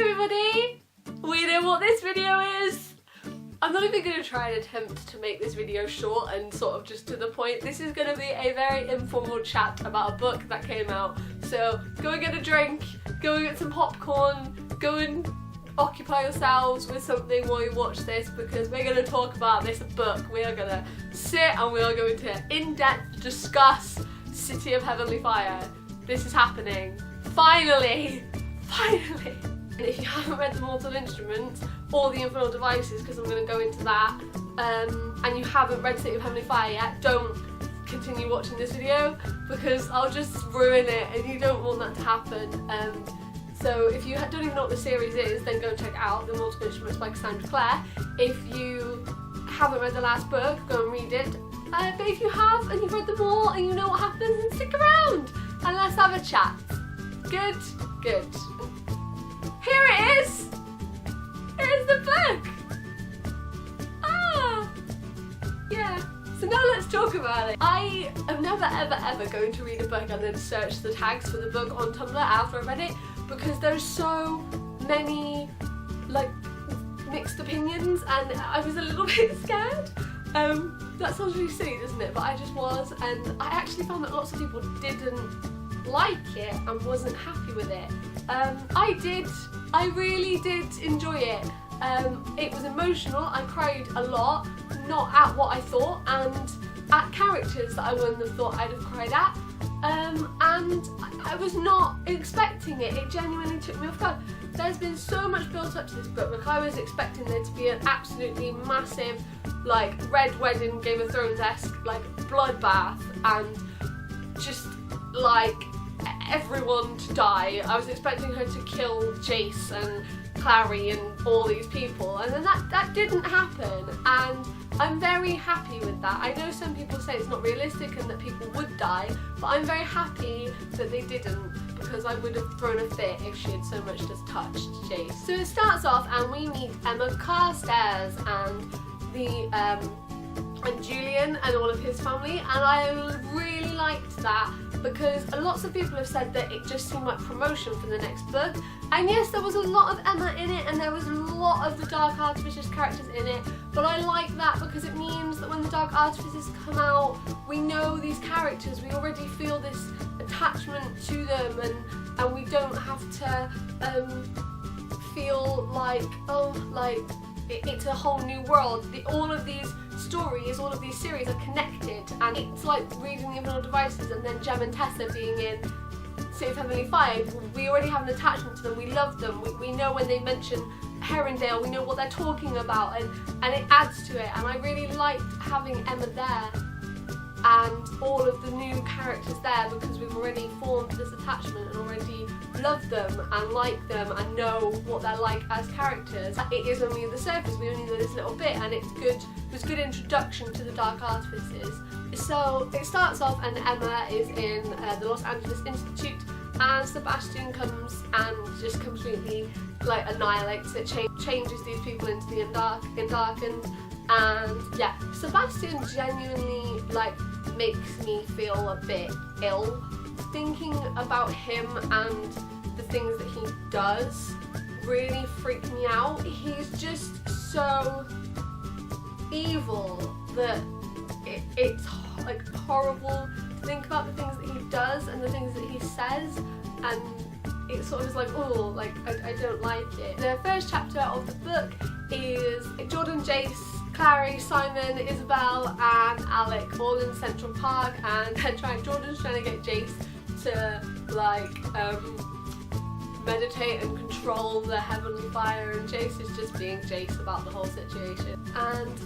Hi everybody! We know what this video is! I'm not even going to try and attempt to make this video short and sort of just to the point. This is going to be a very informal chat about a book that came out. So go and get a drink, go and get some popcorn, go and occupy yourselves with something while you watch this, because we're going to talk about this book. We are going to sit and we are going to in-depth discuss City of Heavenly Fire. This is happening. Finally! Finally! And if you haven't read The Mortal Instruments or The Infernal Devices, because I'm going to go into that, and you haven't read City of Heavenly Fire yet, don't continue watching this video because I'll just ruin it and you don't want that to happen. So if you don't even know what the series is, then go and check it out, The Mortal Instruments by Cassandra Clare. If you haven't read the last book, go and read it. But if you have and you've read them all and you know what happens, then stick around and let's have a chat. Good? Good. Here it is! Here is the book! Ah! Yeah. So now let's talk about it. I am never ever going to read a book and then search the tags for the book on Tumblr after I've read it, because there's so many like mixed opinions and I was a little bit scared. That sounds really silly, doesn't it? But I just was, and I actually found that lots of people didn't like it and wasn't happy with it. I really did enjoy it. It was emotional, I cried a lot, not at what I thought and at characters that I wouldn't have thought I'd have cried at. And I was not expecting it. It genuinely took me off guard. There's been so much built up to this book. Like, I was expecting there to be an absolutely massive, like, Red Wedding, Game of Thrones-esque, like, bloodbath and just, like, everyone to die. I was expecting her to kill Jace and Clary and all these people, and then that didn't happen, and I'm very happy with that. I know some people say it's not realistic and that people would die, but I'm very happy that they didn't, because I would have thrown a fit if she had so much as touched Jace. So it starts off and we meet Emma Carstairs and Julian and all of his family, and I really liked that because lots of people have said that it just seemed like promotion for the next book. And yes, there was a lot of Emma in it and there was a lot of the Dark Artificers characters in it, but I like that because it means that when the Dark Artificers come out, we know these characters, we already feel this attachment to them, and we don't have to feel like, oh, like it's a whole new world. All of these stories, all of these series are connected, and it's like reading The Infernal Devices and then Jem and Tessa being in City of Heavenly Fire. We already have an attachment to them, we love them, we know when they mention Herondale, we know what they're talking about, and it adds to it, and I really liked having Emma there and all of the new characters there, because we've already formed this attachment and already love them and like them and know what they're like as characters. It is only the surface, we only know this little bit, and it's good. It was a good introduction to the Dark Artificers. So it starts off and Emma is in the Los Angeles Institute, and Sebastian comes and just completely like annihilates it, changes these people into the Undarkened, and yeah, Sebastian genuinely like makes me feel a bit ill. Thinking about him and the things that he does really freak me out. He's just so evil that it's like horrible to think about the things that he does and the things that he says, and it sort of is like, oh, like I don't like it. The first chapter of the book is Jordan, Jace, Clary, Simon, Isabel and Alec all in Central Park, and Jordan's trying to get Jace to like meditate and control the Heavenly Fire, and Jace is just being Jace about the whole situation. And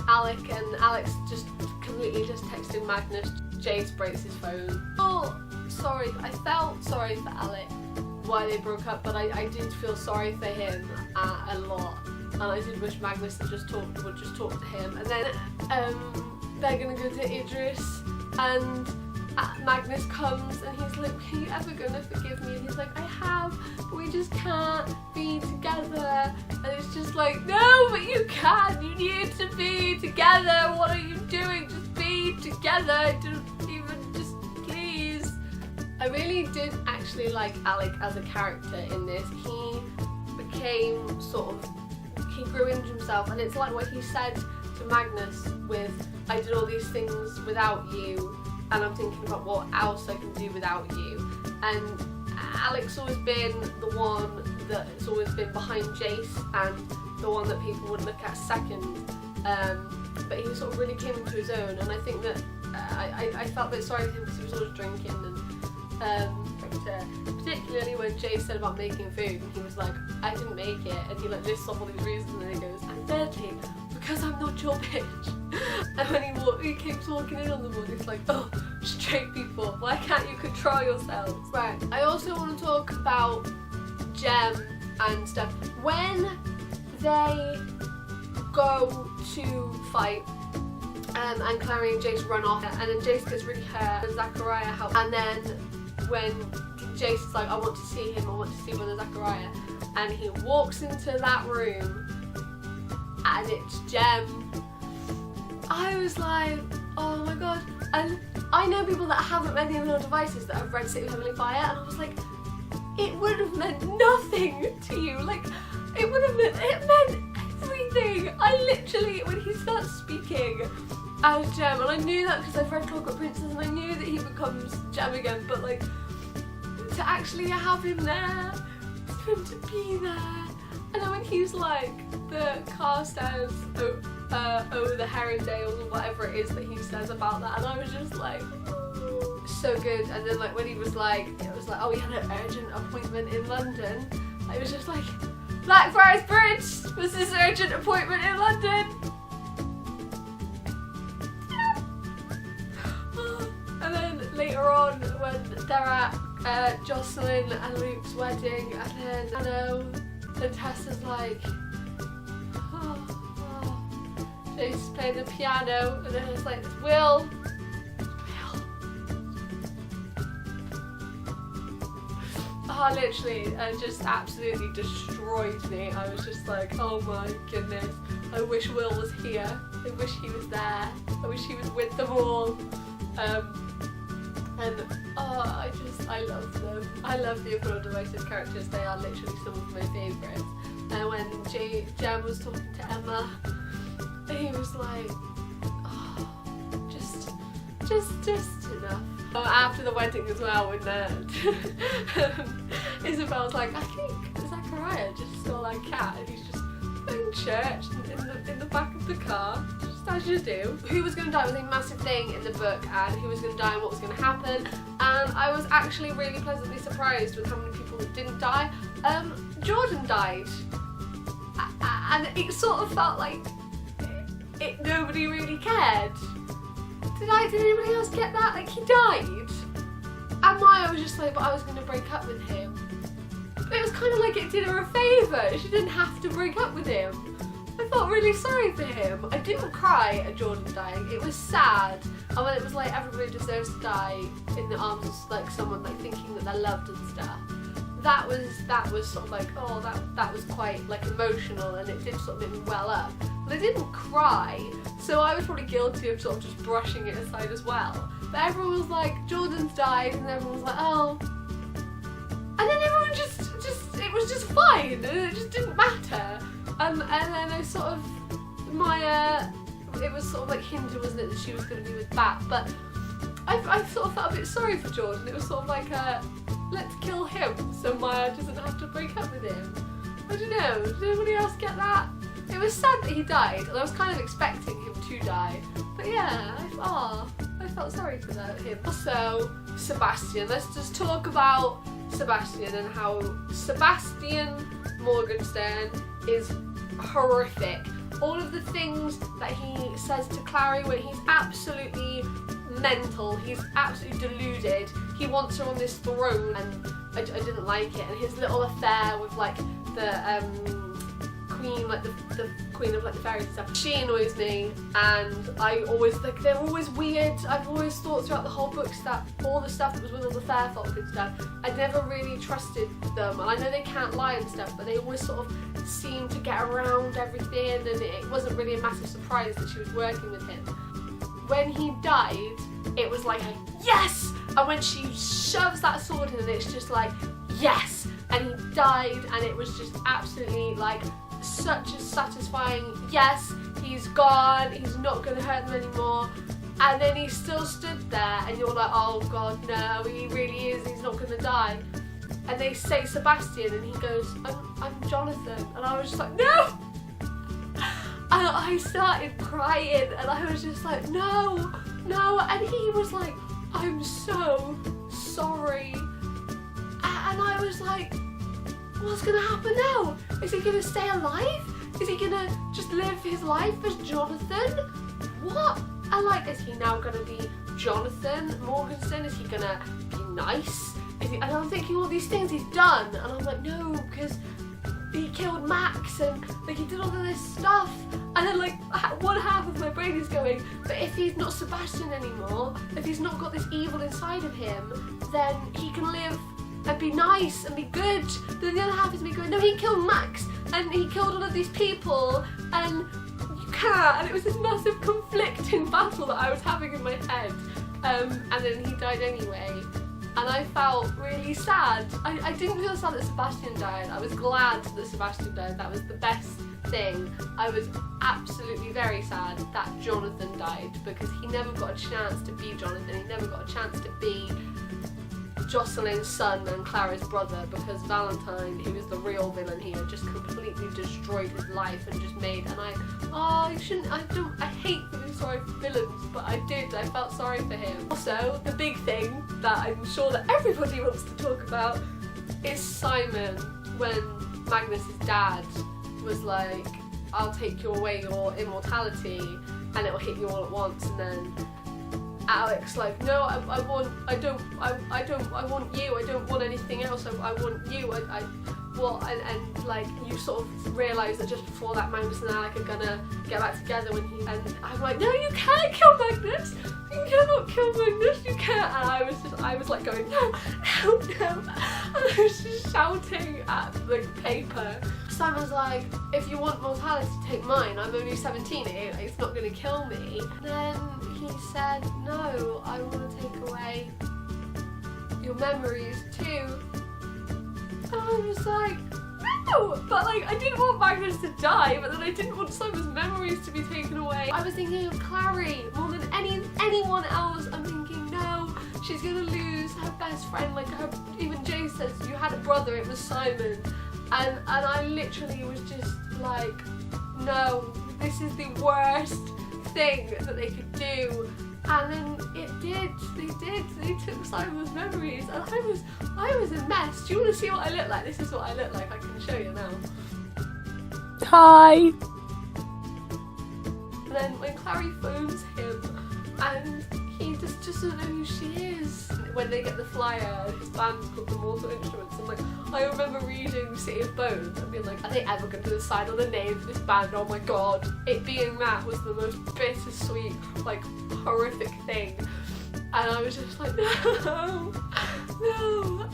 Alex just completely just texting Magnus. Jace breaks his phone. Oh, sorry, I felt sorry for Alec why they broke up, but I did feel sorry for him a lot, and I did wish Magnus would just talk to him. And then they're gonna go to Idris, and Magnus comes and he's like, are you ever gonna forgive me? And he's like, I have, but we just can't be together. And it's just like, no, but you can, you need to be together. What are you doing? Just be together. Don't even, just please. I really did actually like Alec as a character in this. He became sort of, he grew into himself, and it's like what he said to Magnus with, I did all these things without you, and I'm thinking about what else I can do without you. And Alec's always been the one that's always been behind Jace and the one that people would look at second, but he sort of really came into his own, and I think that I felt a bit sorry for him because he was always drinking, and particularly when Jace said about making food and he was like, I didn't make it, and he like lists off all these reasons and then he goes, and thirdly, because I'm not your bitch. And when he keeps walking in on them all, he's like, oh, straight people, why can't you control yourselves? Right, I also want to talk about Jem and stuff. When they go to fight, and Clary and Jace run off, and then Jace gets really hurt, and Zachariah helps, and then when Jace is like, I want to see him, I want to see Brother Zachariah, and he walks into that room, and it's Jem, I was like, oh my god. And I know people that haven't read the Invisible Devices that have read City of Heavenly Fire, and I was like, it would have meant nothing to you. Like, it meant everything. I literally, when he starts speaking as Jem, and I knew that because I've read Clockwork Princess, and I knew that he becomes Jem again, but like, to actually have him there, for him to be there, and then when he's like, the car says, oh, the Herondale, or whatever it is that he says about that, and I was just like, ooh, so good. And then like when he was like, it was like, oh, he had an urgent appointment in London, I was just like, Blackfriars Bridge was this urgent appointment in London. And then later on when they're at Jocelyn and Luke's wedding, and then I know, and Tessa's like, Jace playing the piano, and then it's like, Will. Oh, literally, just absolutely destroyed me. I was just like, oh my goodness, I wish Will was here. I wish he was there. I wish he was with them all. And oh, I love them. I love the Invisible Devices characters. They are literally some of my favourites. And when Jem was talking to Emma, he was like, oh, just enough. After the wedding as well, when Isabel's like, I think Zachariah just stole our cat, and he's just in church in the back of the car, just as you do. Who was going to die was a massive thing in the book, and who was going to die and what was going to happen, and I was actually really pleasantly surprised with how many people that didn't die. Jordan died, and it sort of felt like nobody really cared. Did anybody else get that? Like, he died, and Maya was just like, but I was going to break up with him. But it was kind of like it did her a favour. She didn't have to break up with him. I felt really sorry for him. I didn't cry at Jordan dying. It was sad. And when it was like, everybody deserves to die in the arms of like someone like thinking that they're loved and stuff, that was sort of like, oh, that was quite like emotional, and it did sort of make me well up. But I didn't cry, so I was probably guilty of sort of just brushing it aside as well. But everyone was like, Jordan's died, and everyone was like, oh. And then everyone just it was just fine, and it just didn't matter. And then I sort of, it was sort of like hinted, wasn't it, that she was going to be with Bat, but I sort of felt a bit sorry for Jordan. It was sort of like let's kill him so Maya doesn't have to break up with him. I don't know, did anybody else get that? It was sad that he died, and I was kind of expecting him to die. But yeah, I felt sorry for him. Also, Sebastian. Let's just talk about Sebastian and how Sebastian Morgenstern is horrific. All of the things that he says to Clary when he's absolutely mental, he's absolutely deluded. He wants her on this throne, and I didn't like it. And his little affair with like the queen, like the queen of like the fairies and stuff, she annoys me, and I always like, they're always weird. I've always thought throughout the whole book that all the stuff that was with all the fair folk and stuff, I never really trusted them. And I know they can't lie and stuff, but they always sort of seem to get around everything, and it wasn't really a massive surprise that she was working with him. When he died, it was like a yes! And when she shoves that sword in, it's just like, yes! And he died, and it was just absolutely like such a satisfying, yes, he's gone, he's not going to hurt them anymore. And then he still stood there, and you're like, oh god, no, he really is, he's not going to die. And they say Sebastian, and he goes, I'm Jonathan. And I was just like, no! And I started crying, and I was just like, no, no. And he was like, I'm so sorry. And I was like, what's gonna happen now? Is he gonna stay alive? Is he gonna just live his life as Jonathan? What? And like, is he now gonna be Jonathan Morganson? Is he gonna be nice? And I'm thinking all these things he's done, and I'm like, no, because he killed Max, and like he did all of this stuff. And then like one half of my brain is going, but if he's not Sebastian anymore, if he's not got this evil inside of him, then he can live and be nice and be good. Then the other half is me going, no, he killed Max, and he killed all of these people, and you can't. And it was this massive conflicting battle that I was having in my head. And then he died anyway. And I felt really sad. I didn't feel sad that Sebastian died. I was glad that Sebastian died. That was the best thing. I was absolutely very sad that Jonathan died, because he never got a chance to be Jonathan. He never got a chance to be Jocelyn's son and Clara's brother, because Valentine, who was the real villain here, just completely destroyed his life and just made, and I hate feeling sorry for villains, but I did, I felt sorry for him. Also, the big thing that I'm sure that everybody wants to talk about is Simon, when Magnus's dad was like, I'll take you away your immortality and it'll hit you all at once, and then Alex like, no, I want you, I don't want anything else, I want you, and like you sort of realise that just before that Magnus and Alec are gonna get back together, and I'm like, no, you can't kill Magnus, you cannot kill Magnus, you can't. And I was like going, no, no, no, and I was just shouting at the paper. Simon's like, if you want mortality, take mine, I'm only 17, it's not gonna kill me. And then he said, no, I want to take away your memories too. And I was like, no! But like, I didn't want Magnus to die, but then I didn't want Simon's memories to be taken away. I was thinking of Clary more than anyone else. I'm thinking, no, she's gonna lose her best friend. Like even Jay says, you had a brother, it was Simon. And I literally was just like, no, this is the worst thing that they could do. And then they took Simon's memories, and I was a mess. Do you want to see what I look like? This is what I look like, I can show you now. Hi! And then when Clary phones him, and he just doesn't know who she is. When they get the flyer, his band's called the Mortal Instruments, and like, I remember reading City of Bones and being like, are they ever going to decide on the name for this band? Oh my god. It being that was the most bittersweet, like, horrific thing. And I was just like, no, no.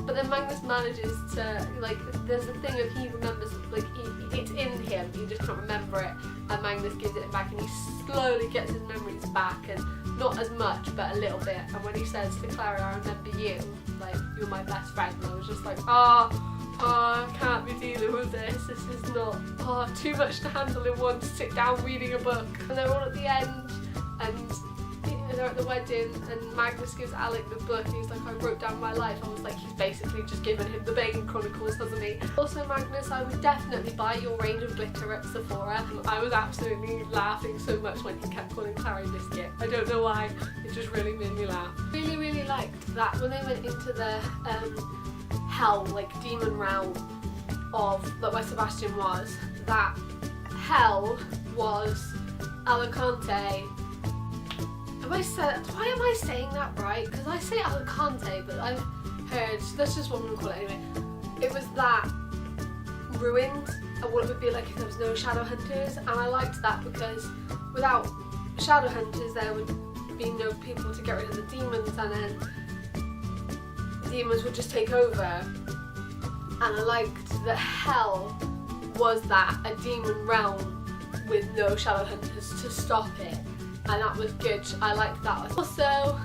But then Magnus manages to, like, there's a thing of he remembers, like, it's in him, he just can't remember it, and Magnus gives it back, and he slowly gets his memories back, and not as much, but a little bit. And when he says to Clara, I remember you, like, you're my best friend, and I was just like, I can't be dealing with this is not, too much to handle in one to sit down reading a book. And they're all at the end, and they're at the wedding, and Magnus gives Alec the book, and he's like, I wrote down my life. I was like, he's basically just given him the Bane Chronicles, hasn't he? Also, Magnus, I would definitely buy your range of glitter at Sephora. I was absolutely laughing so much when he kept calling Clary Biscuit. I don't know why, it just really made me laugh. Really, really liked that when they went into the hell, like demon realm of where Sebastian was, that hell was Alicante. Why am I saying that right? Because I say Alicante, but I've heard, that's just what I'm going to call it anyway. It was that ruined, and what it would be like if there was no shadowhunters, and I liked that because without shadowhunters there would be no people to get rid of the demons, and then the demons would just take over. And I liked that hell was that, a demon realm with no shadowhunters to stop it. And that was good, I liked that. Also,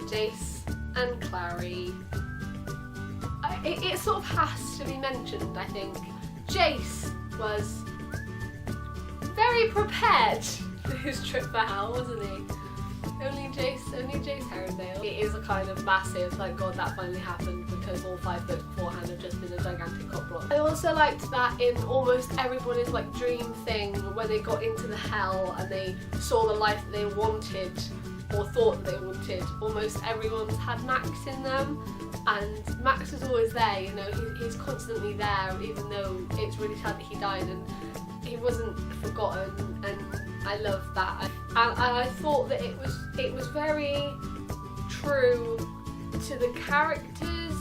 Jace and Clary. It sort of has to be mentioned, I think. Jace was very prepared for his trip out, wasn't he? Only Jace Herondale. It is a kind of massive, thank God that finally happened, because all 5 books beforehand have just been a gigantic cockblock. I also liked that in almost everybody's like dream thing, when they got into the hell and they saw the life that they wanted or thought that they wanted, almost everyone's had Max in them, and Max is always there, you know, he's constantly there, even though it's really sad that he died, and he wasn't forgotten, and I love that. And I thought that it was very true to the characters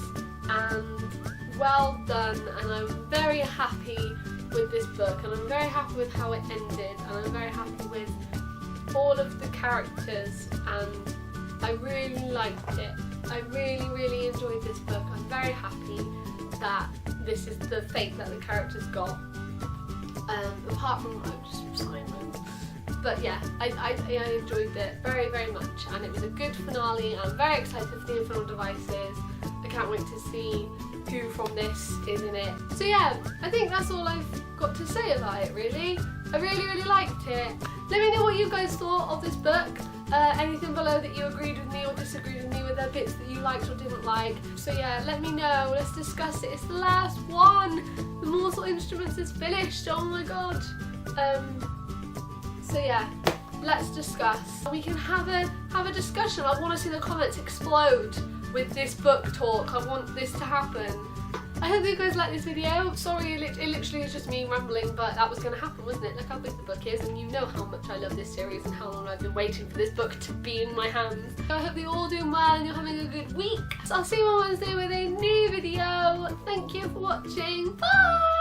and well done, and I'm very happy with this book, and I'm very happy with how it ended, and I'm very happy with all of the characters, and I really liked it. I really enjoyed this book. I'm very happy that this is the fate that the characters got. Apart from just Simon. But yeah, I enjoyed it very much, and it was a good finale. I'm very excited for the Infernal Devices. I can't wait to see who from this is in it. So yeah, I think that's all I've got to say about it really. I really liked it. Let me know what you guys thought of this book. Anything below that you agreed with me or disagreed with me, with the bits that you liked or didn't like. So yeah, let me know, let's discuss it. It's the last one. The Morsel Instruments is finished, oh my god. So yeah, let's discuss. We can have a discussion. I want to see the comments explode with this book talk. I want this to happen. I hope you guys like this video. Sorry, it literally is just me rambling, but that was going to happen, wasn't it? Look how big the book is, and you know how much I love this series and how long I've been waiting for this book to be in my hands. So I hope you're all doing well and you're having a good week. So I'll see you on Wednesday with a new video. Thank you for watching. Bye!